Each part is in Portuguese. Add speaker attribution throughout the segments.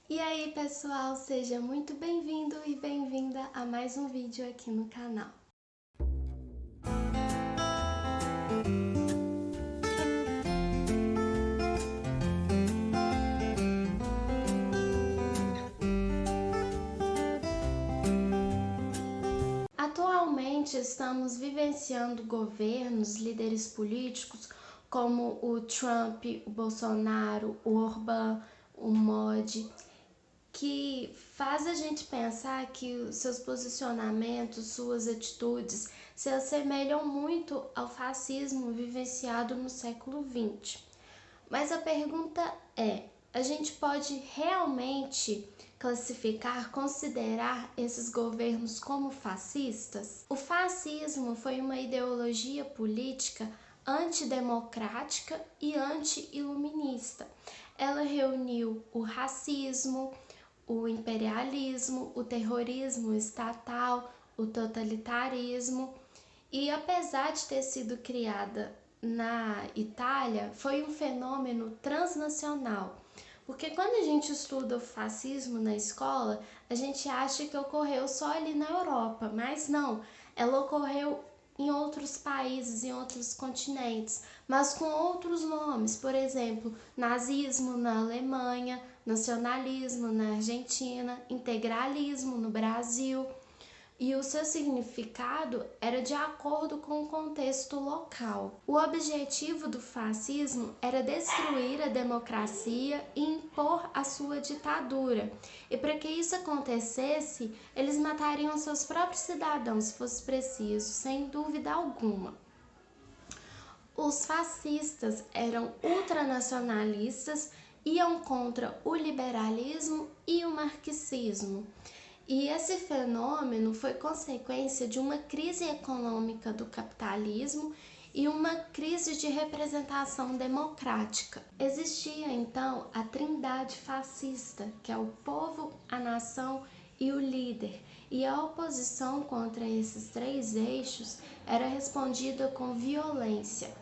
Speaker 1: E aí pessoal, seja muito bem-vindo e bem-vinda a mais um vídeo aqui no canal. Atualmente estamos vivenciando governos, líderes políticos como o Trump, o Bolsonaro, o Orbán, o Modi, que faz a gente pensar que os seus posicionamentos, suas atitudes se assemelham muito ao fascismo vivenciado no século XX. Mas a pergunta é, a gente pode realmente classificar, considerar esses governos como fascistas? O fascismo foi uma ideologia política antidemocrática e anti-iluminista. Ela reuniu o racismo, o imperialismo, o terrorismo estatal, o totalitarismo, e apesar de ter sido criada na Itália, foi um fenômeno transnacional. Porque quando a gente estuda o fascismo na escola, a gente acha que ocorreu só ali na Europa, mas não, ela ocorreu em outros países, em outros continentes, mas com outros nomes, por exemplo, nazismo na Alemanha, nacionalismo na Argentina, integralismo no Brasil, e o seu significado era de acordo com o contexto local. O objetivo do fascismo era destruir a democracia e impor a sua ditadura. E para que isso acontecesse, eles matariam seus próprios cidadãos se fosse preciso, sem dúvida alguma. Os fascistas eram ultranacionalistas, iam contra o liberalismo e o marxismo. E esse fenômeno foi consequência de uma crise econômica do capitalismo e uma crise de representação democrática. Existia então a trindade fascista, que é o povo, a nação e o líder, e a oposição contra esses três eixos era respondida com violência.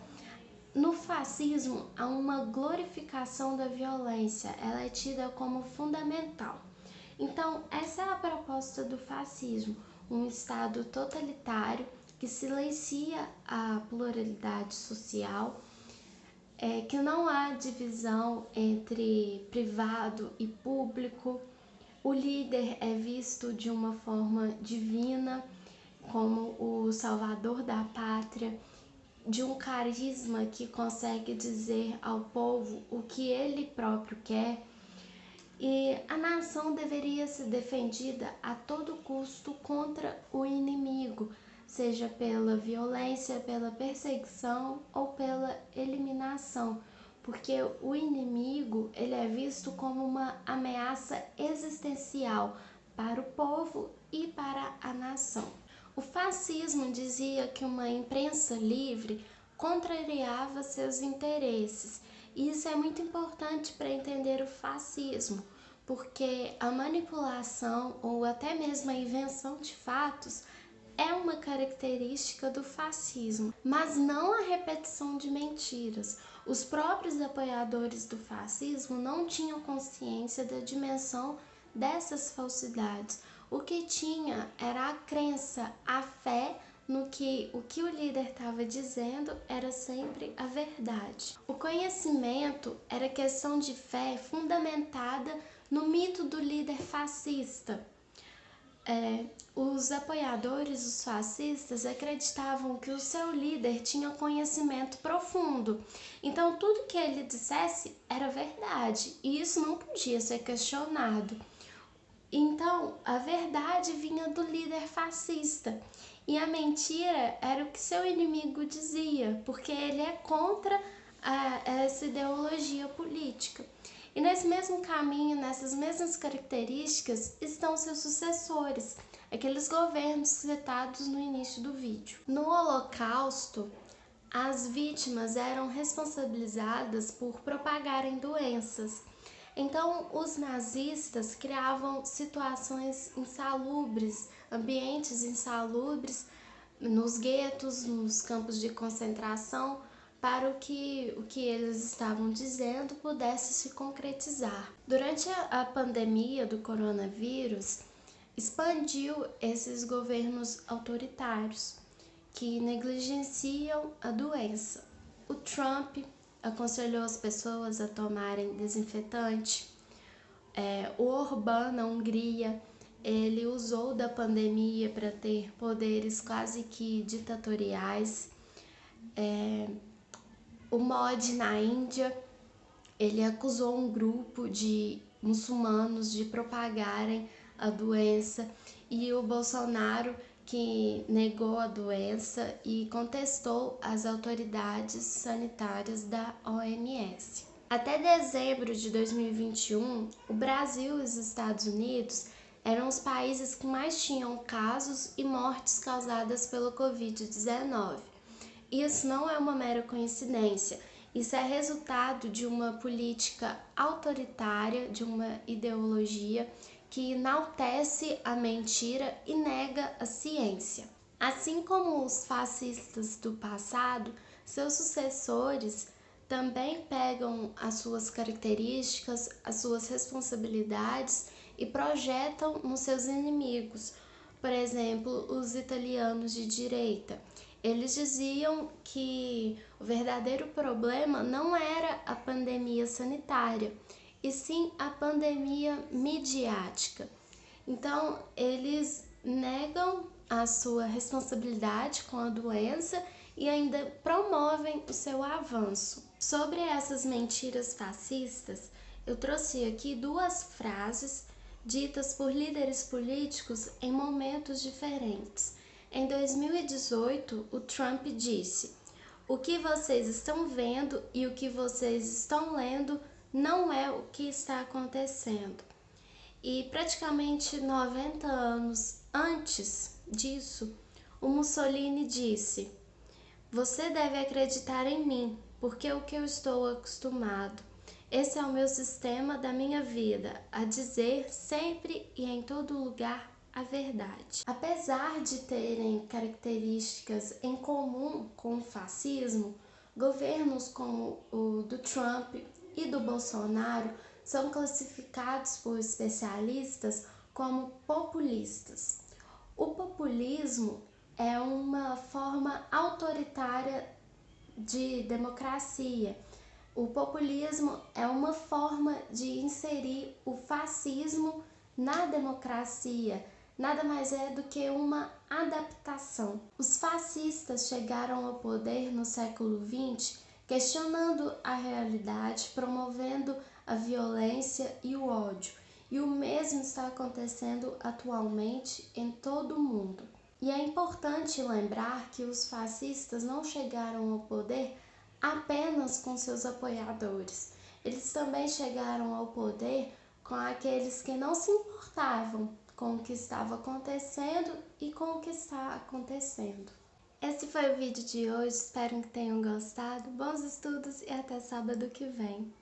Speaker 1: No fascismo, há uma glorificação da violência, ela é tida como fundamental. Então, essa é a proposta do fascismo, um Estado totalitário que silencia a pluralidade social, que não há divisão entre privado e público, o líder é visto de uma forma divina, como o salvador da pátria, de um carisma que consegue dizer ao povo o que ele próprio quer. E a nação deveria ser defendida a todo custo contra o inimigo, seja pela violência, pela perseguição ou pela eliminação, porque o inimigo ele é visto como uma ameaça existencial para o povo e para a nação. O fascismo dizia que uma imprensa livre contrariava seus interesses. E isso é muito importante para entender o fascismo, porque a manipulação ou até mesmo a invenção de fatos é uma característica do fascismo, mas não a repetição de mentiras. Os próprios apoiadores do fascismo não tinham consciência da dimensão dessas falsidades. O que tinha era a crença, a fé no que o líder estava dizendo era sempre a verdade. O conhecimento era questão de fé fundamentada no mito do líder fascista. Os apoiadores dos fascistas acreditavam que o seu líder tinha conhecimento profundo, então tudo que ele dissesse era verdade e isso não podia ser questionado. Então a verdade vinha do líder fascista e a mentira era o que seu inimigo dizia, porque ele é contra essa ideologia política. E nesse mesmo caminho, nessas mesmas características, estão seus sucessores, aqueles governos citados no início do vídeo. No Holocausto, as vítimas eram responsabilizadas por propagarem doenças. Então, os nazistas criavam situações insalubres, ambientes insalubres nos guetos, nos campos de concentração, para o que eles estavam dizendo pudesse se concretizar. Durante a pandemia do coronavírus, expandiu esses governos autoritários que negligenciam a doença. O Trump aconselhou as pessoas a tomarem desinfetante. O Orbán, na Hungria, ele usou da pandemia para ter poderes quase que ditatoriais. O Modi, na Índia, ele acusou um grupo de muçulmanos de propagarem a doença, e o Bolsonaro, que negou a doença e contestou as autoridades sanitárias da OMS. Até dezembro de 2021, o Brasil e os Estados Unidos eram os países que mais tinham casos e mortes causadas pelo Covid-19. Isso não é uma mera coincidência, isso é resultado de uma política autoritária, de uma ideologia que enaltece a mentira e nega a ciência. Assim como os fascistas do passado, seus sucessores também pegam as suas características, as suas responsabilidades e projetam nos seus inimigos. Por exemplo, os italianos de direita. Eles diziam que o verdadeiro problema não era a pandemia sanitária, e sim a pandemia midiática. Então, eles negam a sua responsabilidade com a doença e ainda promovem o seu avanço. Sobre essas mentiras fascistas, eu trouxe aqui duas frases ditas por líderes políticos em momentos diferentes. Em 2018, o Trump disse: "O que vocês estão vendo e o que vocês estão lendo não é o que está acontecendo." E praticamente 90 anos antes disso, o Mussolini disse: "Você deve acreditar em mim, porque é o que eu estou acostumado. Esse é o meu sistema da minha vida, a dizer sempre e em todo lugar a verdade." Apesar de terem características em comum com o fascismo, governos como o do Trump e do Bolsonaro são classificados por especialistas como populistas. O populismo é uma forma autoritária de democracia. O populismo é uma forma de inserir o fascismo na democracia. Nada mais é do que uma adaptação. Os fascistas chegaram ao poder no século XX questionando a realidade, promovendo a violência e o ódio. E o mesmo está acontecendo atualmente em todo o mundo. E é importante lembrar que os fascistas não chegaram ao poder apenas com seus apoiadores. Eles também chegaram ao poder com aqueles que não se importavam com o que estava acontecendo e com o que está acontecendo. Esse foi o vídeo de hoje, espero que tenham gostado. Bons estudos e até sábado que vem.